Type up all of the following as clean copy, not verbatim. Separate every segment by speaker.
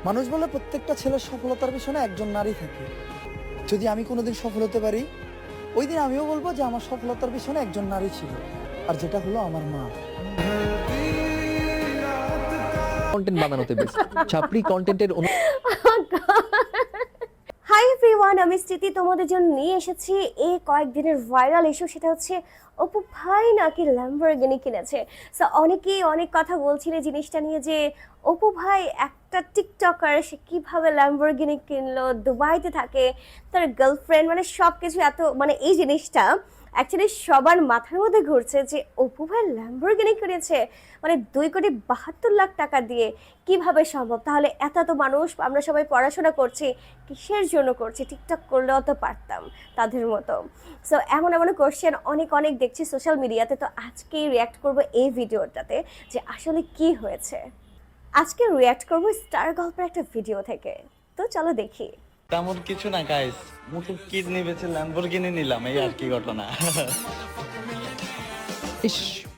Speaker 1: মানুষ বলে প্রত্যেকটা ছেলের সফলতার পিছনে একজন নারী থাকে। যদি আমি কোনোদিন সফল হতে পারি, ওই দিন আমিও বলবো যে আমার সফলতার পিছনে একজন নারী ছিল, আর যেটা হলো আমার মা।
Speaker 2: কন্টেন্ট বানানোতে বেস্ট। ছাপড়ি কন্টেন্টের
Speaker 3: হাই এভরিওয়ান, আমি স্মৃতি তোমাদের জন্য নিয়ে এসেছি এই কয়েকদিনের ভাইরাল ইস্যু। সেটা হচ্ছে অপু ভাই নাকি ল্যাম্বরগিনি কিনেছে। সো অনেকেই অনেক কথা বলছিল জিনিসটা নিয়ে, যে অপু ভাই একটা টিকটকার, সে কীভাবে ল্যাম্বরগিনি কিনলো, দুবাইতে থাকে, তার গার্লফ্রেন্ড, মানে সব কিছু এত, মানে এই জিনিসটা অ্যাকচুয়ালি সবার মাথার মধ্যে ঘুরছে যে অপু ভাই ল্যাম্বরগিনি কিনেছে, মানে 2,72,00,000 টাকা দিয়ে কিভাবে সম্ভব? তাহলে এত এত মানুষ, আমরা সবাই পড়াশোনা করছি, কিসের জন্য করছি? টিকটক করলেও তো পারতাম তাদের মতো। সো এমন এমন কোশ্চেন অনেক অনেক দেখছি সোশ্যাল মিডিয়াতে। তো আজকে রিয়্যাক্ট করব এই ভিডিওটাতে যে আসলে কি হয়েছে। আজকে রিয়্যাক্ট করব স্টার গল্পের একটা ভিডিও থেকে। তো চলো দেখি।
Speaker 4: তেমন কিছু না গাইস, মুটু কিডনি বেচে ল্যাম্বরগিনি নিলাম, এই আর কি ঘটনা।
Speaker 2: ইস,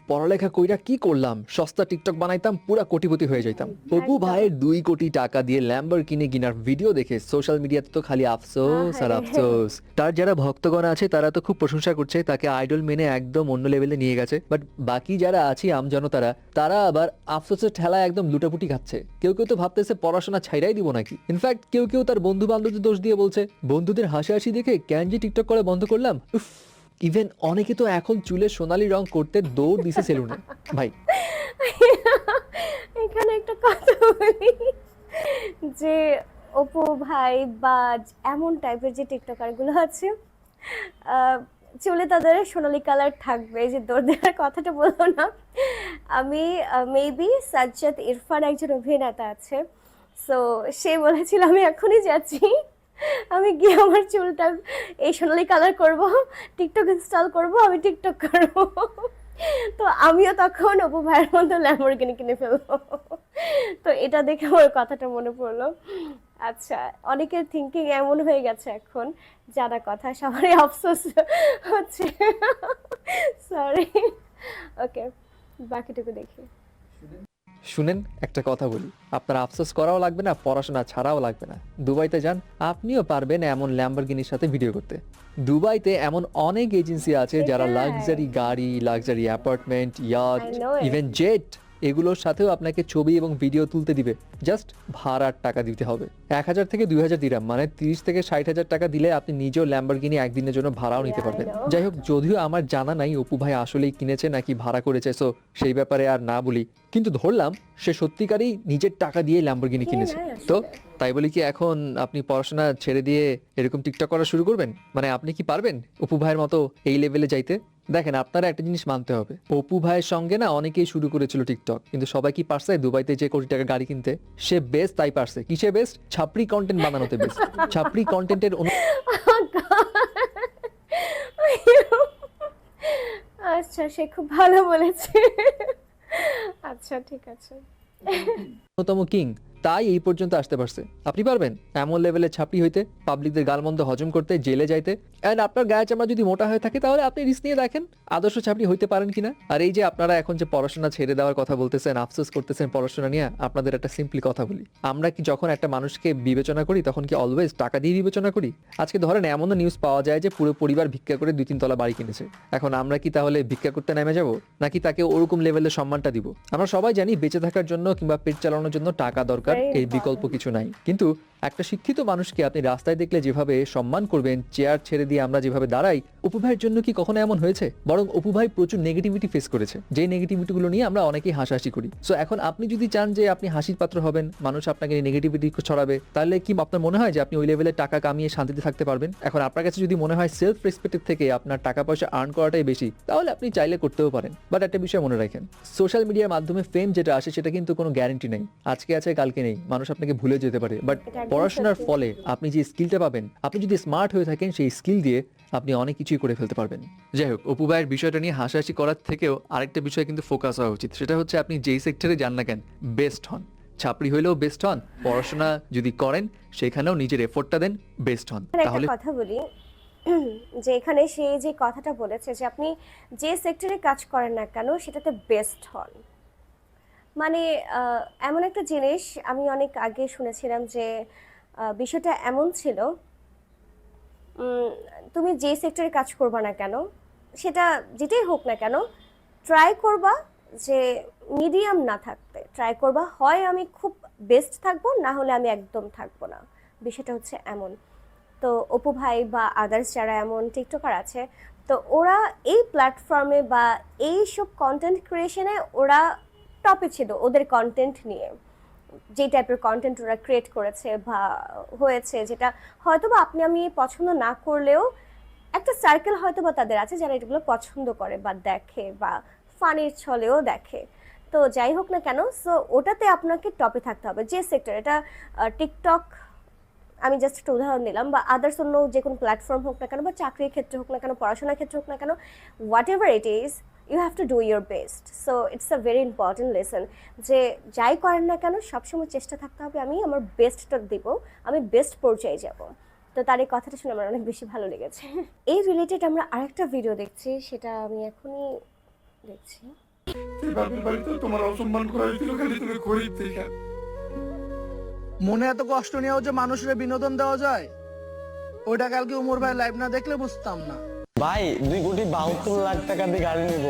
Speaker 2: পড়ালেখা কইরা কি করলাম, সস্তা টিকটক বানাইতাম, পুরা কোটিপতি হয়ে যাইতাম। অপু ভাইয়ের 2 কোটি টাকা দিয়ে ল্যাম্বরগিনি কিনার ভিডিও দেখে সোশ্যাল মিডিয়াতে তো খালি আফসোস আর আফসোস। তার যারা ভক্তগণ আছে তারা তো খুব প্রশংসা করছে, তাকে আইডল মেনে একদম অন্য লেভেলে নিয়ে গেছে। বাট বাকি যারা আছে আমজনতারা, তারা আবার আফসোসের ঠেলা একদম লুটাপুটি খাচ্ছে। কেউ কেউ তো ভাবতেছে পড়াশোনা ছাইড়াই দিব নাকি। ইনফ্যাক্ট কেউ কেউ তার বন্ধু বান্ধবদের দোষ দিয়ে বলছে, বন্ধুদের হাসাহাসি দেখে কেন যে টিকটক করা বন্ধ করলাম। উফ, ইভেন অনেকে তো এখন চুলে সোনালী রং করতে দৌড় দিছে সেলুনে। ভাই
Speaker 3: এখানে একটা কথা বলি, যে অপু ভাই বা এমন টাইপের যে টিকটকারগুলো আছে, চুলে তাদের সোনালী কালার থাকবে, যে দৌড় দেওয়ার কথাটা বললো না। আমি মেবি সাজ্জাদ ইরফান একজন অভিনেতা আছে, সো সে বলেছিল আমি এখনই যাচ্ছি, আমি গিয়ে আমার চুলটা এই সোনালী কালার করব, টিকটক ইনস্টল করব, আমি টিকটক করব। তো আমিও তখন অপু ভাইয়ের মতো ল্যাম্বরগিনি কিনে ফেলবো। তো এটা দেখে আমার কথাটা মনে পড়লো। আচ্ছা, অনেকের থিঙ্কিং এমন হয়ে গেছে এখন, জানা কথা সবারই আফসোস হচ্ছে। সরি, ওকে, বাকিটুকু দেখি।
Speaker 2: শুনেন, একটা কথা বলি, আপনার আফসোস করাও লাগবে না, পড়াশোনা ছাড়াও লাগবে না। দুবাইতে যান, আপনিও পারবেন এমন ল্যাম্বরগিনির সাথে ভিডিও করতে। দুবাইতে এমন অনেক এজেন্সি আছে যারা
Speaker 3: সেটাই।
Speaker 2: লাক্সারি গাড়ি, luxury apartment, yacht,
Speaker 3: I know it.
Speaker 2: Even jet, এগুলোর সাথেও আপনাকে ছবি এবং ভিডিও তুলতে দিবে। জাস্ট ভাড়ার টাকা দিতে হবে 1,000 থেকে 2,000 দিরাম, মানে 30 থেকে 60,000 টাকা দিলে আপনি নিজেও ল্যাম্বরগিনি একদিনের জন্য ভাড়াও নিতে
Speaker 3: Yeah, I
Speaker 2: পারবেন।
Speaker 3: know.
Speaker 2: যাই হোক, যদিও আমার জানা নাই অপু ভাই আসলেই কিনেছে নাকি ভাড়া করেছে, সো সেই ব্যাপারে আর না বলি, কিন্তু ধরলাম সে সত্যিকারই নিজের টাকা দিয়ে ল্যাম্বরগিনি
Speaker 3: কে
Speaker 2: কিনেছে।
Speaker 3: নেয় আসলে?
Speaker 2: তো তাই বলি কি এখন আপনি পড়াশোনা ছেড়ে দিয়ে এরকম টিকটক করা শুরু করবেন? মানে আপনি কি পারবেন অপু ভাইয়ের মতো এই লেভেলে যাইতে? দেখেন, আপনারা একটা জিনিস মানতে হবে, অপু ভাইয়ের সঙ্গে না অনেকেই শুরু করেছিল টিকটক, কিন্তু সবাই কি পারছে দুবাইতে যে কোটি টাকা গাড়ি কিনতে? সে বেস্ট, তাই পারছে। কিসে বেস্ট? ছাপড়ি কন্টেন্ট বানানোতে বেস্ট। ছাপড়ি কন্টেন্টের
Speaker 3: আচ্ছা, সে খুব ভালো বলেছে। আচ্ছা, ঠিক আছে।
Speaker 2: অন্যতম কিং, তাই এই পর্যন্ত আসতে পারছে। আপনি পারবেন এমন লেভেলে ছাপড়ি হইতে, পাবলিকদের গালমন্দ হজম করতে, জেলে যাইতে? এন্ড আপনার গায়ে চামড়া যদি মোটা হয়ে থাকে তাহলে আপনি রিস্ক নিয়ে দেখেন আদর্শ ছাপড়ি হইতে পারেন কিনা। আর এই যে আপনারা এখন যে পড়াশোনা ছেড়ে দেওয়ার কথা বলতেছেন, আফসোস করতেছেন পড়াশোনা নিয়ে, আপনাদের একটা সিম্পলি কথা বলি, আমরা কি যখন একটা মানুষকে বিবেচনা করি তখন কি অলওয়েজ টাকা দিয়ে বিবেচনা করি? আজকে ধরেন এমনও নিউজ পাওয়া যায় যে পুরো পরিবার ভিক্ষা করে 2-3 তলা বাড়ি কিনেছে। এখন আমরা কি তাহলে ভিক্ষা করতে নেমে যাব, নাকি তাকে ওরকম লেভেলের সম্মানটা দিব? আমরা সবাই জানি বেঁচে থাকার জন্য কিংবা পেট চালানোর জন্য টাকা দরকার, এই বিকল্প কিছু নাই। কিন্তু একটা শিক্ষিত মানুষকে আপনি রাস্তায় দেখলে যেভাবে সম্মান করবেন, চেয়ার ছেড়ে দিয়ে আমরা যেভাবে দাঁড়াই, অপু ভাইয়ের জন্য কি কখনো এমন হয়েছে? বরং অপু ভাই প্রচুর নেগেটিভিটি ফেস করেছে, যে নেগেটিভিটিগুলো নিয়ে আমরা অনেকেই হাসাহাসি করি। সো এখন আপনি যদি চান যে আপনি হাসির পাত্র হবেন, মানুষ আপনাকে নেগেটিভিটি ছড়াবে, তাহলে কি আপনার মনে হয় যে আপনি ওই লেভেলে টাকা কামিয়ে শান্তিতে থাকতে পারবেন? এখন আপনার কাছে যদি মনে হয় সেলফ রেসপেক্টের থেকে আপনার টাকা পয়সা আর্ন করাটাই বেশি, তাহলে আপনি চাইলে করতেও পারেন। বাট একটা বিষয় মনে রাখেন, সোশ্যাল মিডিয়ার মাধ্যমে ফেম যেটা আসে সেটা কিন্তু কোনো গ্যারান্টি নেই। আজকে আছে কালকে নেই, মানুষ আপনাকে ভুলে যেতে পারে। বাট পড়াশোনার ফলে আপনি যে স্কিলটা পাবেন, আপনি যদি স্মার্ট হয়ে থাকেন, সেই স্কিল দিয়ে আপনি অনেক কিছুই করে ফেলতে পারবেন। যাই হোক, অপু ভাইয়ের বিষয়টা নিয়ে হাসাহাসি করার থেকেও আরেকটা বিষয় কিন্তু ফোকাস হওয়া উচিত। সেটা হচ্ছে আপনি যেই সেক্টরে যান না কেন, বেস্ট হন। ছাপড়ি হইলেও বেস্ট হন, পড়াশোনা যদি করেন সেখানেও নিজের এফোর্টটা দেন, বেস্ট হন।
Speaker 3: একটা
Speaker 2: তাহলে
Speaker 3: কথা বলি, যে এখানে সে যে কথাটা বলেছে যে আপনি যে সেক্টরে কাজ করেন না কেন সেটাতে বেস্ট হন। মানে এমন একটা জিনিস আমি অনেক আগে শুনেছিলাম যে বিষয়টা এমন ছিল, উম, তুমি যে সেক্টরে কাজ করবা না কেন, সেটা যেটাই হোক না কেন, ট্রাই করবা যে মিডিয়াম না থাকতে ট্রাই করবা। হয় আমি খুব বেস্ট থাকবো, না হলে আমি একদম থাকবো না। বিষয়টা হচ্ছে এমন। তো অপু ভাই বা আদার্স যারা এমন টিকটকার আছে, তো ওরা এই প্ল্যাটফর্মে বা এই সব কন্টেন্ট ক্রিয়েশনে ওরা টপে ছিল ওদের কন্টেন্ট নিয়ে। যে টাইপের কন্টেন্ট ওরা ক্রিয়েট করেছে বা হয়েছে, যেটা হয়তো বা আপনি আমি পছন্দ না করলেও একটা সার্কেল হয়তো বা তাদের আছে যারা এগুলো পছন্দ করে বা দেখে বা ফানির ছলেও দেখে। তো যাই হোক না কেন, সো ওটাতে আপনাকে টপে থাকতে হবে যে সেক্টর। এটা টিকটক আমি জাস্ট একটা উদাহরণ দিলাম, বা আদার্স অন্য যে কোনো প্ল্যাটফর্ম হোক না কেন, বা চাকরির ক্ষেত্রে হোক না কেন, পড়াশোনার ক্ষেত্রে হোক না কেন, whatever it is, you have to do your best. So it's a very important lesson যে যাই করেন না কেন সবসময় চেষ্টা থাকতে হবে আমি আমার বেস্টটা দিব, আমি বেস্ট পর্যায়ে যাব। তো তার এই কথাটা শুনে আমার অনেক বেশি ভালো লেগেছে। এই রিলেটেড আমরা আরেকটা ভিডিও দেখছি, সেটা আমি এখনই দেখছি।
Speaker 5: তুই বাপের বাড়িতে তোমার অসম্মান করা হয়েছিল খালি তুমি গরিব থেকে।
Speaker 1: মনে এত কষ্ট নিয়েও যে মানুষের বিনোদন দেওয়া যায়, ওইটা কালকে উমর ভাই লাইভ না দেখলে বুঝতাম না।
Speaker 4: ভাই 2,72,00,000 টাকা দিয়ে গাড়ি নিব,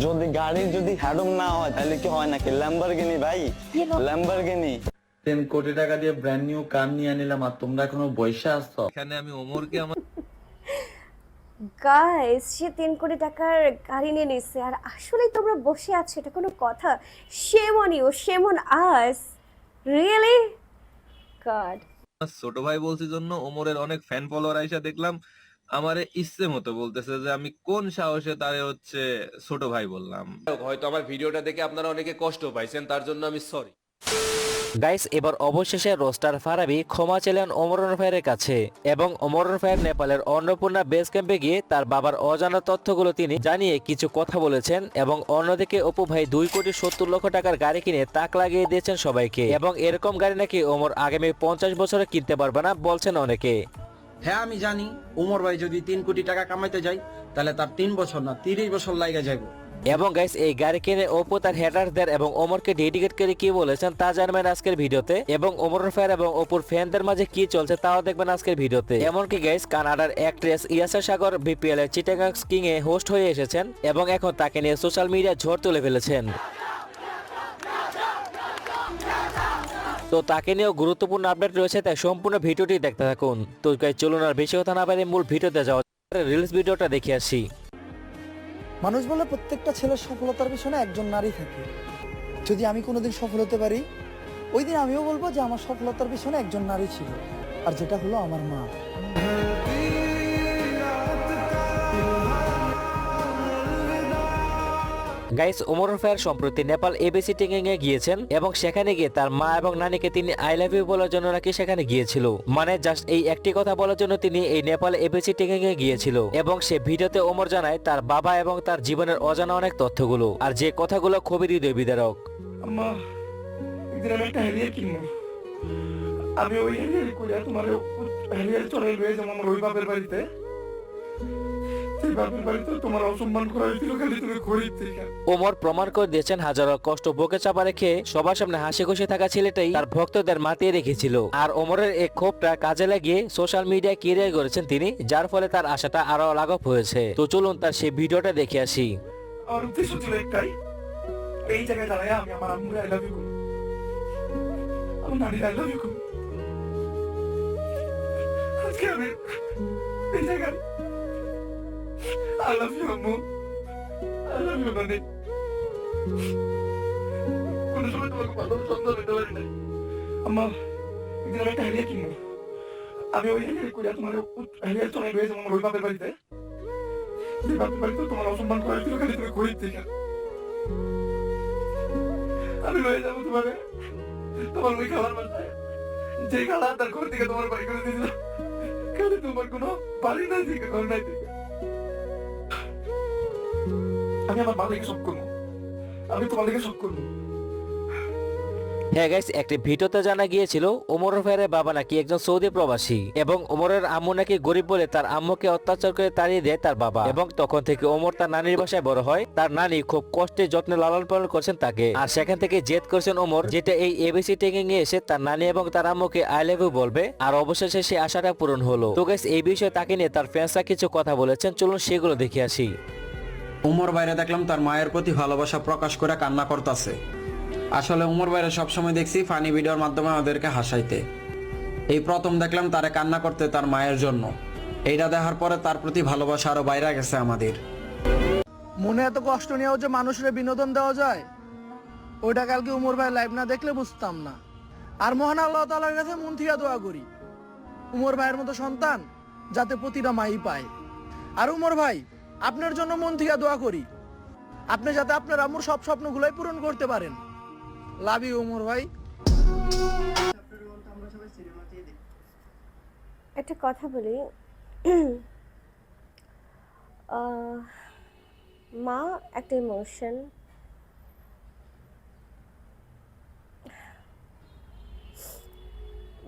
Speaker 4: যদি গাড়ি যদি হ্যাডম না হয় তাহলে কি হয় নাকি? ল্যাম্বরগিনি ভাই, ল্যাম্বরগিনি। 10 কোটি টাকা দিয়ে ব্র্যান্ড নিউ কার নিয়ে নিলাম আর তোমরা এখনো বৈশা আসছো।
Speaker 6: এখানে আমি ওমরকে আমার
Speaker 3: গাইস, সে 3 কোটি টাকার গাড়ি নিয়ে নিচ্ছে আর আসলেই তোমরা বসে আছো, এটা কোনো কথা? Shame on you, shame on us, really God.
Speaker 6: ছোট ভাই বলছি জন্য ওমরের অনেক ফ্যান ফলোয়ার আইসা দেখলাম আমারে ইচ্ছে মতো বলতেছে যে আমি কোন সাহসে তারে হচ্ছে ছোট ভাই বললাম।
Speaker 7: হয়তো আমার ভিডিওটা দেখে আপনারা অনেকে কষ্ট পাইছেন, তার জন্য আমি সরি।
Speaker 8: গাইস, এবার অবশেষে রোস্টার ফারাবি ক্ষমা চাইলেন ওমরন ভাইয়ের কাছে এবং ওমরন ভাইয়ের নেপালের অন্নপূর্ণা বেস ক্যাম্পে গিয়ে তার বাবার অজানা তথ্যগুলো তিনি জানিয়ে কিছু কথা বলেছেন। এবং অন্যদিকে অপু ভাই 2,70,00,000 টাকার গাড়ি কিনে তাক লাগিয়ে দিয়েছেন সবাইকে, এবং এরকম গাড়ি নাকি ওমর আগামী 50 বছরে কিনতে পারবে না বলছেন অনেকে।
Speaker 9: হ্যাঁ আমি জানি ওমর ভাই যদি 3 কোটি টাকা কামাইতে যায় তাহলে তার 3 বছর না 30 বছর লাগা যাবে।
Speaker 8: এবং গাইস, এই গাড়ি কিনে অপু তার হেডারদের এবং ওমরকে ডেডিকেট করে কি বলেছেন তা জানবেন আজকের ভিডিওতে, এবং ওমর ফায়ার এবং অপুর ফ্যানদের মাঝে কি চলছে তাও দেখবেন আজকের ভিডিওতে। এমনকি গাইস, কানাডার অ্যাক্ট্রেস ইয়াসা সাগর বিপিএল এর চিটাগাং কিং এ হোস্ট হয়ে এসেছেন এবং এখন তাকে নিয়ে সোশ্যাল মিডিয়া ঝড় তুলে ফেলেছেন। তো তাকে নিয়েও গুরুত্বপূর্ণ আপডেট রয়েছে, তাই সম্পূর্ণ ভিডিওটি দেখতে থাকুন। তো গাইস চলুন আর বেশি কথা না বাইরে মূল ভিডিওতে যাওয়া রিলস ভিডিওটা দেখে আসি।
Speaker 1: মানুষ বলে প্রত্যেকটা ছেলের সফলতার পিছনে একজন নারী থাকে। যদি আমি কোনোদিন সফল হতে পারি, ওই দিন আমিও বলবো যে আমার সফলতার পিছনে একজন নারী ছিল, আর যেটা হলো আমার মা।
Speaker 8: গাইস, ওমর ফায়ার সম্প্রতি নেপাল এবিসি টিকিং এ গিয়েছেন এবং সেখানে গিয়ে তার মা এবং নানিকে তিনি আই লাভ ইউ বলার জন্য নাকি সেখানে গিয়েছিল। মানে জাস্ট এই একটি কথা বলার জন্য তিনি এই নেপাল এবিসি টিকিং এ গিয়েছিল। এবং সে ভিডিওতে ওমর জানায় তার বাবা এবং তার জীবনের অজানা অনেক তথ্যগুলো, আর যে কথাগুলো খুবই হৃদয় বিদারক।
Speaker 5: আম্মা একদিন আমি একটা হ্যারিয়ার কিনবো, আমি ওই হ্যারিয়ার কইরা তোমার হ্যারিয়ার চড়াই রয়ে যাবো আমার ওই বাপের বাড়িতে। তুই বাপের বাড়িতে তোমার অসম্মান করা হয়েছিল খালি তুমি গরিব থেকে।
Speaker 8: ওমর প্রমাণ করে দিয়েছেন হাজারো কষ্ট বুকে চাপা রেখে সবার সামনে হাসি খুশি থাকা ছেলেটাই তার ভক্তদের মাতিয়ে রেখেছিল। আর ওমরের এই ক্ষোভটা কাজে লাগিয়ে সোশ্যাল মিডিয়ায় ক্যারিয়ার করেছেন তিনি, যার ফলে তার আশাটা আরো লাঘব হয়েছে। তো চলুন তার সেই ভিডিওটা দেখে আসি।
Speaker 5: আমার উদ্দেশ্য ছিল একটাই, এই জায়গায় দাঁড়ায় আমি আমার আম্মুর আই লাভ ইউ করবো, আমার নানির আই লাভ ইউ করবো। আজকে আমি এই জায়গায় I love you, আম্মু। I love you, নানি। কোনো সময় তোমাকে ভালো সন্তান হতে পারি নাই। আম্মা, একদিন আমি একটা হ্যারিয়ার কিনবো, আমি ওই হ্যারিয়ার কইরা তোমার হ্যারিয়ার চড়াই রয়ে যাবো আমার ওই বাপের বাড়িতে। যে বাপের বাড়িতে তোমার অসম্মান করা হয়েছিল খালি তুমি গরিব থেকে। আমি লয়ে যাবো তোমাকে তোমার ওই খাবার বাসায়, যে খালা তার ঘর থেকে তোমার বাড়ি করে দিয়েছিল, খালি তোমার কোনো বাড়ি নাই থেকে ঘর নাই থেকে। আমি আমার মা লেগে সব করবো, আমি তোমার লেগে সব করবো।
Speaker 8: হ্যাঁ গাইস, একটি ভিডিওতে জানা গিয়েছিল ওমরের ভাইয়ের বাবা নাকি একজন সৌদি প্রবাসী এবং ওমরের আম্মু নাকি গরিব বলে তার আম্মুকে অত্যাচার করে তাড়িয়ে দেয় তার বাবা, এবং তখন থেকে ওমর তার নানির বাসায় বড় হয়। তার নানি খুব কষ্টে যত্নে লালন পালন করছেন তাকে, আর সেখান থেকে জেদ করেছেন ওমর, যেটা এই এবিসি টেকিং এ এসে তার নানি এবং তার আম্মুকে আই লাভ ইউ বলবে। আর অবশেষে সেই আশাটা পূরণ হলো। তো গাইস, এই বিষয়ে তাকে নিয়ে তার ফ্যান্সরা কিছু কথা বলেছেন, চলুন সেগুলো দেখে আসি।
Speaker 9: উমর ভাইরে দেখলাম তার মায়ের প্রতি ভালোবাসা প্রকাশ করে কান্না করতেছে। আসলে উমর ভাইরে সবসময় দেখছি ফানি ভিডিওর মাধ্যমে আমাদেরকে হাসাইতে, এই প্রথম দেখলাম তারে কান্না করতে তার মায়ের জন্য। এইটা দেখার পরে তার প্রতি ভালোবাসা আরো বাইরে গেছে আমাদের।
Speaker 1: মনে এত কষ্ট নিয়েও যে মানুষের বিনোদন দেওয়া যায়, ওইটা কালকে উমর ভাই লাইভ না দেখলে বুঝতাম না। আর মহান আল্লাহ তাআলার কাছে মন থেকে দোয়া করি উমর ভাইয়ের মতো সন্তান যাতে প্রতিটা মাই পায়। আর উমর ভাই, আপনার জন্য মন থেকে দোয়া করি আপনি যাতে আপনার আম্মুর সব স্বপ্নগুলোই পূরণ করতে পারেন। লাভ ইউ উমর ভাই।
Speaker 3: একটা কথা বলি, মা একটা ইমোশন,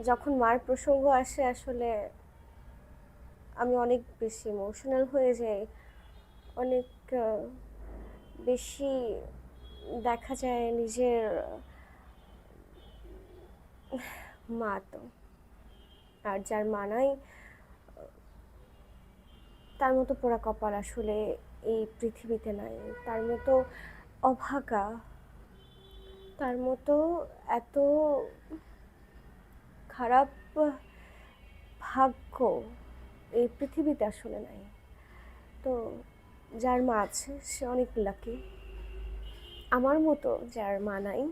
Speaker 3: যখন মার প্রসঙ্গ আসে আসলে আমি অনেক বেশি ইমোশনাল হয়ে যাই, অনেক বেশি দেখা যায় নিজের মা তো, আর যার মা নাই তার মতো পোড়া কপাল আসলে এই পৃথিবীতে নাই, তার মতো অভাগা, তার মতো এত খারাপ ভাগ্য এই পৃথিবীতে আসলে নাই। তো যার মা আছে সে অনেক লাকি, আমার মতো যার মা নাই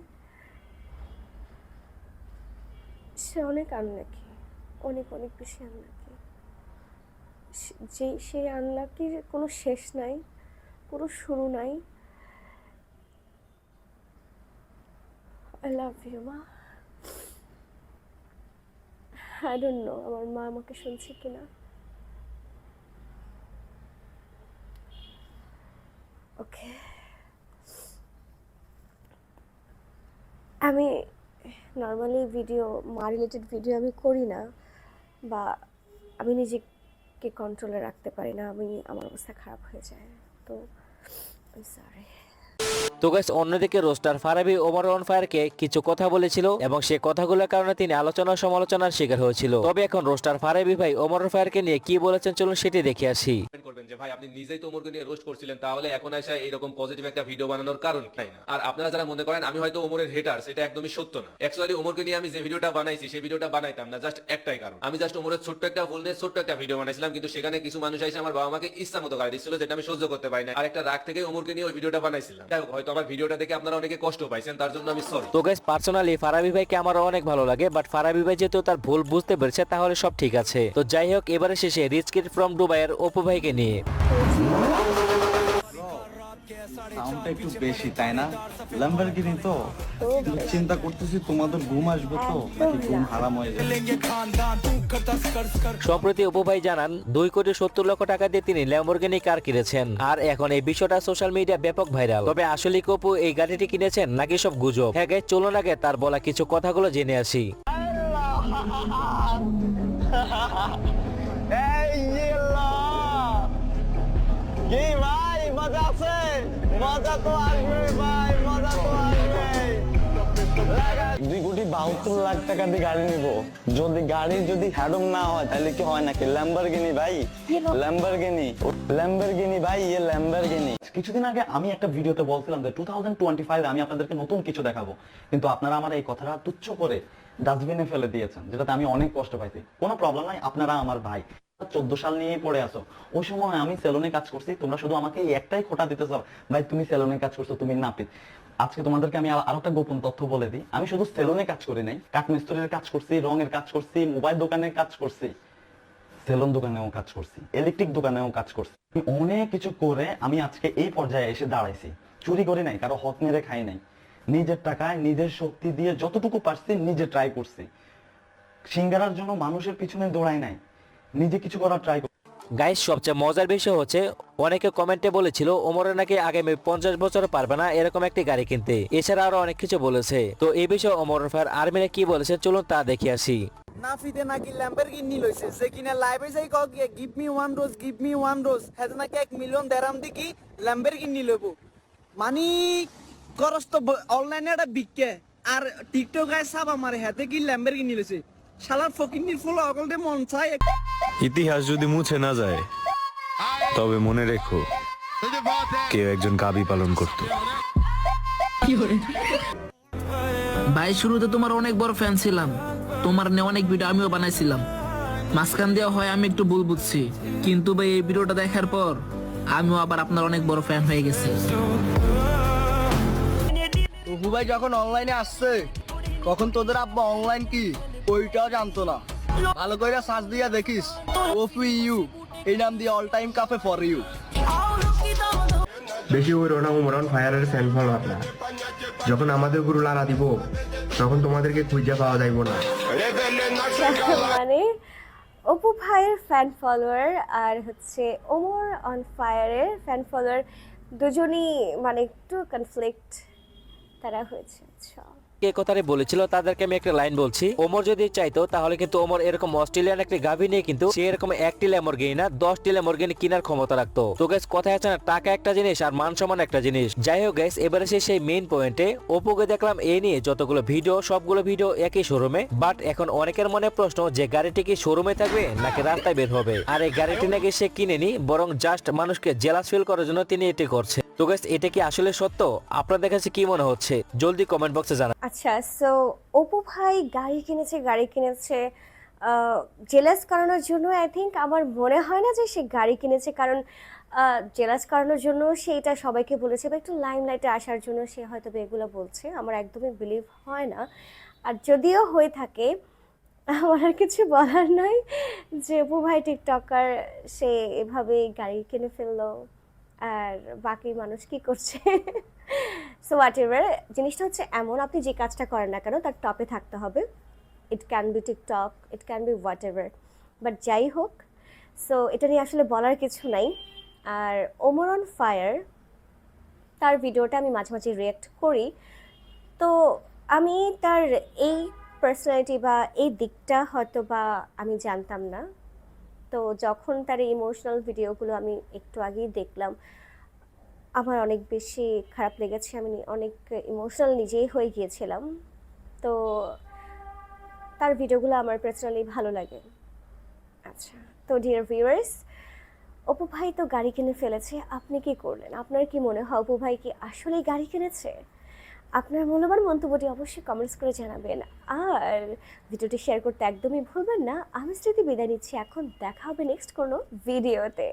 Speaker 3: সে অনেক আনলাকি, অনেক অনেক বেশি আনলাকি। যে সেই আনলাকির কোনো শেষ নাই, কোনো শুরু নাই। আই লাভ ইউ মা। আই ডোন্ট নো আমার মা আমাকে শুনছে কিনা। ওকে, আমি নর্মালি ভিডিও, মা রিলেটেড ভিডিও আমি করি না, বা আমি নিজেকে কন্ট্রোলে রাখতে পারি না, আমার অবস্থা খারাপ হয়ে যায়, তো আই সরি।
Speaker 8: তো গাইস, অন্যদিকে রোস্টার ফারাবি ওমর অন ফায়ারকে কিছু কথা বলেছিল এবং সে কথাগুলোর কারণে তিনি আলোচনা সমালোচনার শিকার হয়েছিল। তবে এখন রোস্টার ফারাবি ভাই ওমর অন ফায়ারকে নিয়ে কি বলেছেন চলুন সেটি দেখে আসি।
Speaker 7: করবেন যে ভাই আপনি নিজেই তো ওমরকে নিয়ে রোস্ট করছিলেন, তাহলে এখন এসে এরকম পজিটিভ একটা ভিডিও বানানোর কারণ কি? আর আপনারা যারা মনে করেন আমি হয়তো ওমরের হেটার, সেটা একদমই সত্য না। অ্যাকচুয়ালি ওমরকে নিয়ে আমি যে ভিডিওটা বানাইছি সেই ভিডিওটা বানাইতাম না জাস্ট একটাই কারণ, আমি জাস্ট ওমরের ছোট্ট একটা ভুল নিয়ে ছোট্ট একটা ভিডিও বানাইছিলাম, কিন্তু সেখানে কিছু মানুষ এসে আমার বাবা মাকে ইচ্ছা মতো গালি দিচ্ছিল, যেটা আমি সহ্য করতে পারি না। আর একটা রাগ থেকে ওমরকে নিয়ে ওই ভিডিওটা বানাইছিলাম। যাই হোক, হয়তো আমার ভিডিওটা দেখে আপনারা অনেকে কষ্ট পাইছেন, তার জন্য আমি সরি।
Speaker 8: তো গাইস, পার্সোনালি ফারাবি ভাইকে আমারও অনেক ভালো লাগে, বাট ফারাবি ভাই যেহেতু তার ভুল বুঝতে পেরেছে তাহলে সব ঠিক আছে। তো যাই হোক, এবারে শেষে রিচ কিড ফ্রম দুবাইয়ের অপু ভাইকে নিয়ে।
Speaker 4: সাউন্ডটা একটু বেশি তাই না? ল্যাম্বরগিনি তো চিন্তা করতেছি তোমাদের ঘুম আসবে তো নাকি ঘুম হারাম হয়ে যাবে।
Speaker 8: সম্প্রতি অপু ভাই জানান 2,70,00,000 টাকা দিয়ে তিনি ল্যাম্বরগিনি কার কিনেছেন, আর এখন এই বিষয়টা সোশ্যাল মিডিয়া ব্যাপক ভাইরাল। তবে আসলে কি অপু এই গাড়িটি কিনেছেন নাকি সব গুজব? হ্যাঁ গাইস, চলুন আগে তার বলা কিছু কথাগুলো জেনে আসি।
Speaker 4: কি ভাই মজা আছে? মজা তো আসবে ভাই, মজা তো আসবে। 2,72,00,000 টাকা দিয়ে গাড়ি নিব, যদি গাড়ির যদি হ্যাডম না হয় তাহলে কি হয় নাকি? ল্যাম্বরগিনি ভাই, ল্যাম্বরগিনি ভাই, ইয়ে ল্যাম্বরগিনি। কিছুদিন আগে আমি একটা ভিডিওতে বলছিলাম যে 2025 আমি আপনাদেরকে নতুন কিছু দেখাবো, কিন্তু আপনারা আমার এই কথাটা তুচ্ছ করে ডাস্টবিনে ফেলে দিয়েছেন, যেটাতে আমি অনেক কষ্ট পাইছি। কোনো প্রবলেম নাই, আপনারা আমার ভাই। 14 সাল নিয়ে পড়ে আসো, ওই সময় আমি সেলুনে কাজ করছি, তোমরা শুধু আমাকে একটাই খোটা দিতে চাও, ভাই তুমি সেলুনে কাজ করছো, তুমি নাপিত। আজকে তোমাদেরকে আমি আরো একটা গোপন তথ্য বলে দিই, আমি শুধু সেলুনে কাজ করি নাই, কাঠমিস্ত্রির কাজ করছি, রঙের কাজ করছি, মোবাইল দোকানের কাজ করছি, সেলুন দোকানেও কাজ করছি, ইলেকট্রিক দোকানেও কাজ করছি। অনেক কিছু করে আমি আজকে এই পর্যায়ে এসে দাঁড়াইছি। চুরি করি নাই, কারো হক মেরে খাই নাই, নিজের টাকায় নিজের শক্তি দিয়ে যতটুকু পারছি নিজে ট্রাই করছি। সিঙ্গারার জন্য মানুষের পিছনে দৌড়াই নাই, নিজে কিছু করার ট্রাই করছি।
Speaker 8: গাইস সবচেয়ে মজার বিষয় হচ্ছে অনেকে কমেন্টে বলেছিল ওমরের নাকি আগামী 50 বছর পারবে না এরকম একটি গাড়ি কিনতে। এছাড়া আরো অনেক কিছু বলেছে। তো এই বিষয়ে ওমর ফায়ার আর্মিরা কি বলেছে চলুন তা দেখে আসি।
Speaker 1: নাফিতে নাকি ল্যাম্বরগিনি লইছে, সে কিনা লাইভে যাই কক গিভ মি ওয়ান রোজ হেজ নাকি 1 মিলিয়ন দেরাম দিকি ল্যাম্বরগিনি লইব। মানি করস তো অনলাইনে একটা বিকে আর টিকটকে সাব আমার হাতে কি ল্যাম্বরগিনি লইছে। শালার ফকিন্নির ফুল অগলতে মন চায়।
Speaker 10: ইতিহাস যদি মুছে না যায় তবে মনে রেখো কেউ একজন গাবি পালন করত।
Speaker 11: ভাই শুরুতে তোমার অনেক বড় ফ্যান ছিলাম, তোমার নিয়ে অনেক ভিডিও আমিও বানাইছিলাম। মাঝখান দেওয়া হয় আমি একটু ভুল বুঝছি, কিন্তু ভাই এই ভিডিওটা দেখার পর আমিও আবার আপনার অনেক বড় ফ্যান হয়ে গেছি।
Speaker 1: টুকু ভাই যখন অনলাইনে আসছে তখন তোদের আব্বা অনলাইন কি ওইটাও জানতো না। ভালো করে সার্চ দিয়া দেখিস ওপি ইউ এই নাম দিয়ে all time cafe for you.
Speaker 12: বেশি ওই রোনা উমরান ফায়ারের ফ্যান ফলোয়ার না। যখন আমাদের গুরু লারা দিব তখন তোমাদেরকে খুঁজে পাওয়া যাইব না।
Speaker 3: মানে অপু ভাইয়ের ফ্যান ফলোয়ার আর হচ্ছে ওমর অন ফায়ারের ফ্যান ফলোয়ার দুজনই মানে একটু কনফ্লিক্ট তারা হয়েছে। আচ্ছা
Speaker 8: কে কথাটি বলেছিল তাদেরকে আমি একটা লাইন বলছি। ওমর যদি চাইতো তাহলে কিন্তু ওমর এরকম অস্ট্রেলিয়ান একটি গাভী নিয়ে কিন্তু সে এরকম 1টি ল্যাম্বরগিনি না 10টি ল্যাম্বরগিনি কেনার ক্ষমতা রাখতো। তো গাইস কথা আছে না, টাকা একটা জিনিস আর মান সম্মান একটা জিনিস। যাই হোক গাইস এবারে সেই মেইন পয়েন্টে অপুকে দেখলাম এই নিয়ে যতগুলো ভিডিও সবগুলো ভিডিও একই শোরুমে। বাট এখন অনেকের মনে প্রশ্ন যে গাড়িটি কি শোরুমে থাকবে নাকি রাস্তায় বের হবে। আর এই গাড়িটি নাকি সে কিনেনি, বরং জাস্ট মানুষকে জেলাস ফিল করার জন্য তিনি এটি করছে। তো গাইস এটা কি আসলে সত্য? আপনাদের কাছে কি মনে হচ্ছে জলদি কমেন্ট বক্সে জানান।
Speaker 3: আচ্ছা সো অপু ভাই গাড়ি কিনেছে জেলাস করানোর জন্য। আই থিঙ্ক আমার মনে হয় না যে সে গাড়ি কিনেছে কারণ জেলাস করানোর জন্য সে এটা সবাইকে বলেছে বা একটু লাইমলাইটে আসার জন্য সে হয়তো এগুলো বলছে। আমার একদমই বিলিভ হয় না। আর যদিও হয়ে থাকে আমার আর কিছু বলার নাই যে অপু ভাই টিকটকার, সে এভাবে গাড়ি কিনে ফেললো আর বাকি মানুষ কি করছে। সো হোয়াট এভার, জিনিসটা হচ্ছে এমন আপনি যে কাজটা করেন না কেন তার টপে থাকতে হবে। It can be TikTok, it can be what ever, but যাই হোক। সো এটা নিয়ে আসলে বলার কিছু নাই। আর ওমর অন ফায়ার তার ভিডিওটা আমি মাঝে মাঝে রিয়াক্ট করি, তো আমি তার এই পার্সোনালিটি বা এই দিকটা হয়তো বা আমি জানতাম না। তো যখন তার এই ইমোশনাল ভিডিওগুলো আমি একটু আগেই দেখলাম আমার অনেক বেশি খারাপ লেগেছে। আমি অনেক ইমোশনাল নিজেই হয়ে গিয়েছিলাম। তো তার ভিডিওগুলো আমার পার্সোনালি ভালো লাগে। আচ্ছা তো ডিয়ার ভিউয়ার্স, অপু ভাই তো গাড়ি কিনে ফেলেছে, আপনি কি করলেন? আপনার কি মনে হয় অপু ভাই কি আসলেই গাড়ি কিনেছে? আপনার মূল্যবান মন্তব্যটি অবশ্যই কমেন্টস করে জানাবেন আর ভিডিওটি শেয়ার করতে একদমই ভুলবেন না। আমি স্মৃতি বিদায় নিচ্ছি, এখন দেখা হবে নেক্সট কোনো ভিডিওতে।